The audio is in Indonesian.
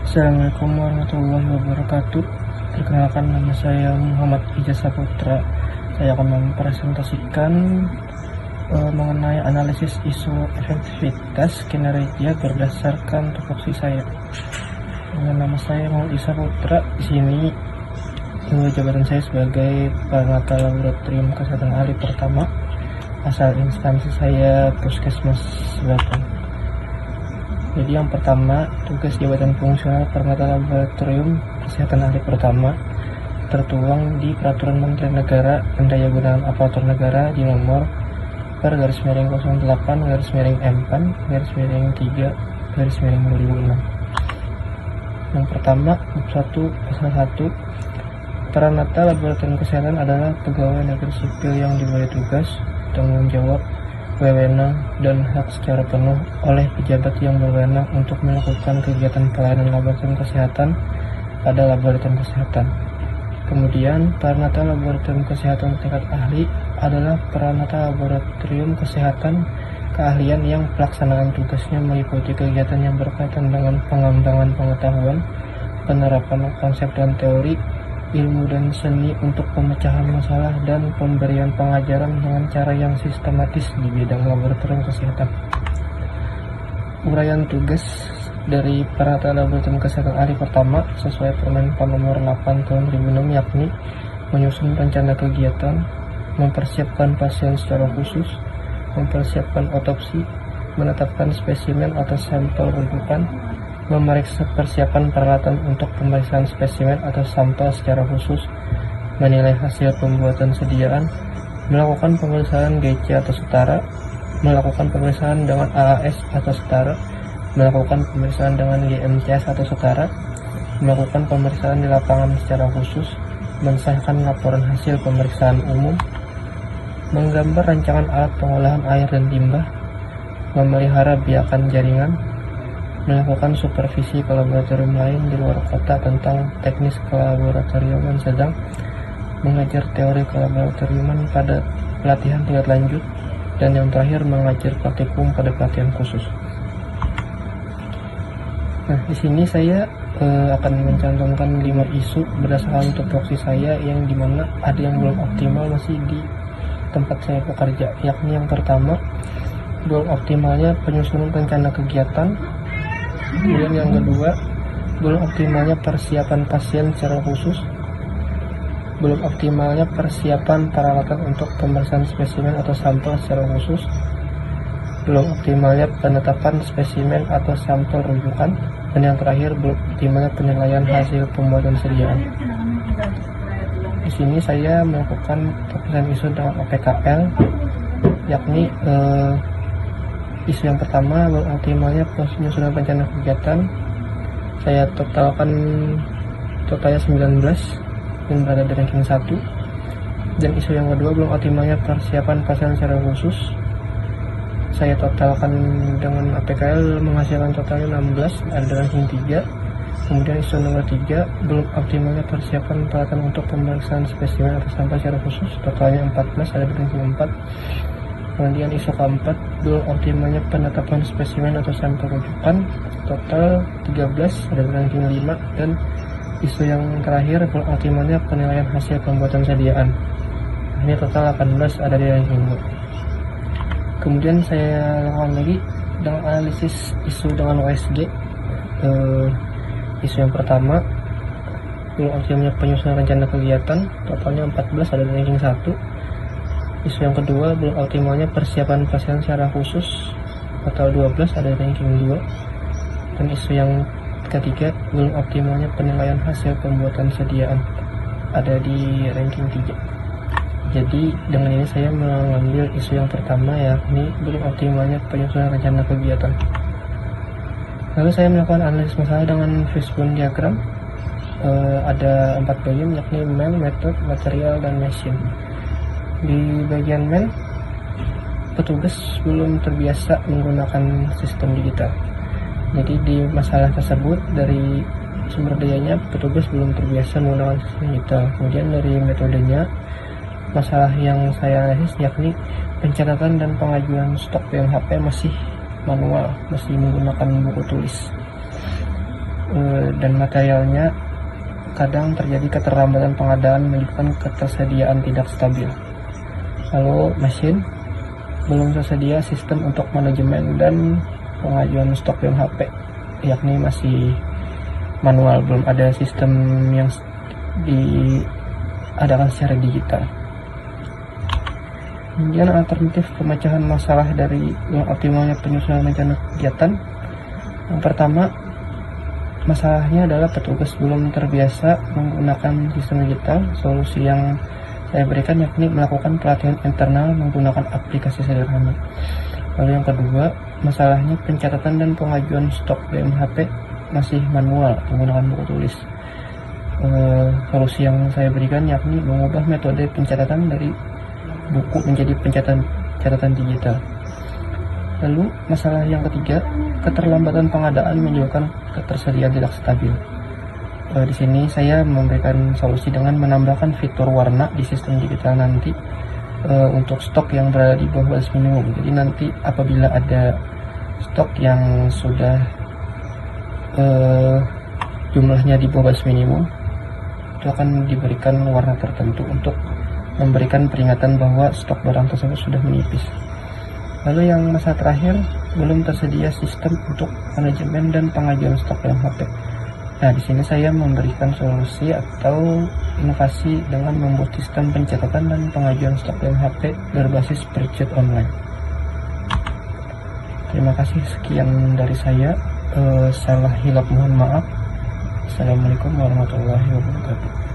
Assalamualaikum warahmatullahi wabarakatuh. Perkenalkan, nama saya Muhammad Ijaz Saputra. Saya akan mempresentasikan mengenai analisis isu efektivitas kinerja berdasarkan tupoksi saya. Nama saya Muhammad Ijaz Saputra. Di sini jabatan saya sebagai penata laboratorium kesehatan ahli pertama. Asal instansi saya Puskesmas Selatan. Jadi yang pertama, tugas jabatan fungsional penata laboratorium kesehatan ahli pertama tertuang di Peraturan Menteri Negara Pendayagunaan Aparatur Negara di nomor per/08/M4/3/2006. Yang pertama, bab 1 pasal 1, Peranata laboratorium kesehatan adalah pegawai negeri sipil yang diberi tugas, tanggung jawab, wewenang, dan hak secara penuh oleh pejabat yang berwenang untuk melakukan kegiatan pelayanan laboratorium kesehatan pada laboratorium kesehatan. Kemudian, peranata laboratorium kesehatan tingkat ahli adalah peranata laboratorium kesehatan keahlian yang pelaksanaan tugasnya meliputi kegiatan yang berkaitan dengan pengembangan pengetahuan, penerapan konsep dan teori, ilmu dan seni untuk pemecahan masalah, dan pemberian pengajaran dengan cara yang sistematis di bidang laboratorium kesehatan. Uraian tugas dari peranata laboratorium kesehatan ahli pertama sesuai Permenpan nomor 8 tahun 2006, yakni menyusun rencana kegiatan, mempersiapkan pasien secara khusus, mempersiapkan otopsi, menetapkan spesimen atau sampel rujukan, memeriksa persiapan peralatan untuk pemeriksaan spesimen atau sampel secara khusus, menilai hasil pembuatan sediaan, melakukan pemeriksaan GC atau setara, melakukan pemeriksaan dengan AAS atau setara, melakukan pemeriksaan dengan GMCS atau setara, melakukan pemeriksaan di lapangan secara khusus, mensahkan laporan hasil pemeriksaan umum, menggambar rancangan alat pengolahan air dan limbah, memelihara biakan jaringan, melakukan supervisi ke laboratorium lain di luar kota tentang teknis kelaboratoriuman sedang, mengajar teori kelaboratoriuman pada pelatihan tingkat lanjut, dan yang terakhir mengajar praktikum pada pelatihan khusus. Nah, di sini saya akan mencantumkan 5 isu berdasarkan tupoksi saya, yang dimana ada yang belum optimal masih di tempat saya bekerja, yakni yang pertama, belum optimalnya penyusunan rencana kegiatan. Kemudian yang kedua, belum optimalnya persiapan pasien secara khusus, belum optimalnya persiapan peralatan untuk pemeriksaan spesimen atau sampel secara khusus, belum optimalnya penetapan spesimen atau sampel rujukan, dan yang terakhir, belum optimalnya penilaian hasil pembuatan sediaan. Di sini saya melakukan pemeriksaan isu dengan OPKL, yakni isu yang pertama, belum optimalnya penyusunan rencana kegiatan. Saya totalnya 19 dan berada di ranking 1. Dan isu yang kedua, belum optimalnya persiapan pasien secara khusus. Saya totalkan dengan APKL menghasilkan totalnya 16, ada di ranking 3. Kemudian isu nomor 3, belum optimalnya persiapan peralatan untuk pemeriksaan spesimen atau sampel secara khusus. Totalnya 14, ada di ranking 4. Kemudian isu keempat, belum optimalnya penetapan spesimen atau sampel rujukan, total 13, ada di ranking 5. Dan isu yang terakhir, belum optimalnya penilaian hasil pembuatan sediaan. Ini total 18, ada di ranking 2. Kemudian saya lakukan lagi dengan analisis isu dengan OSG. Isu yang pertama, belum optimalnya penyusunan rencana kegiatan, totalnya 14, ada di ranking 1. Isu yang kedua, belum optimalnya persiapan pasien secara khusus, total 12, ada di ranking 2. Dan isu yang ketiga, belum optimalnya penilaian hasil pembuatan sediaan, ada di ranking 3. Jadi dengan ini saya mengambil isu yang pertama, yakni belum optimalnya penyusunan rencana kegiatan. Lalu saya melakukan analisis masalah dengan fishbone diagram. Ada 4 bagian, yakni man, method, material, dan machine. Di bagian man, petugas belum terbiasa menggunakan sistem digital. Jadi di masalah tersebut, dari sumber dayanya petugas belum terbiasa menggunakan sistem digital. Kemudian dari metodenya, masalah yang saya analisis yakni pencatatan dan pengajuan stok PMHP masih manual, masih menggunakan buku tulis. dan materialnya. Kadang terjadi keterlambatan pengadaan menyebabkan ketersediaan tidak stabil. Lalu mesin belum tersedia sistem untuk manajemen dan pengajuan stok dalam HP, yakni masih manual, belum ada sistem yang diadakan secara digital. Kemudian alternatif pemecahan masalah dari optimalnya penyusunan rencana kegiatan. Yang pertama, masalahnya adalah petugas belum terbiasa menggunakan sistem digital. Solusi yang saya berikan yakni melakukan pelatihan internal menggunakan aplikasi sederhana. Lalu yang kedua, masalahnya pencatatan dan pengajuan stok dalam HP masih manual menggunakan buku tulis. Solusi yang saya berikan yakni mengubah metode pencatatan dari buku menjadi catatan digital. Lalu masalah yang ketiga, keterlambatan pengadaan menyebabkan ketersediaan tidak stabil. Di sini saya memberikan solusi dengan menambahkan fitur warna di sistem digital nanti untuk stok yang berada di bawah batas minimum. Jadi nanti apabila ada stok yang sudah jumlahnya di bawah batas minimum, itu akan diberikan warna tertentu untuk memberikan peringatan bahwa stok barang tersebut sudah menipis. Lalu yang masalah terakhir, belum tersedia sistem untuk manajemen dan pengajuan stok dalam HP. Nah, di sini saya memberikan solusi atau inovasi dengan membuat sistem pencatatan dan pengajuan stok dalam HP berbasis spreadsheet online. Terima kasih, sekian dari saya. Salah hilap mohon maaf. Assalamualaikum warahmatullahi wabarakatuh.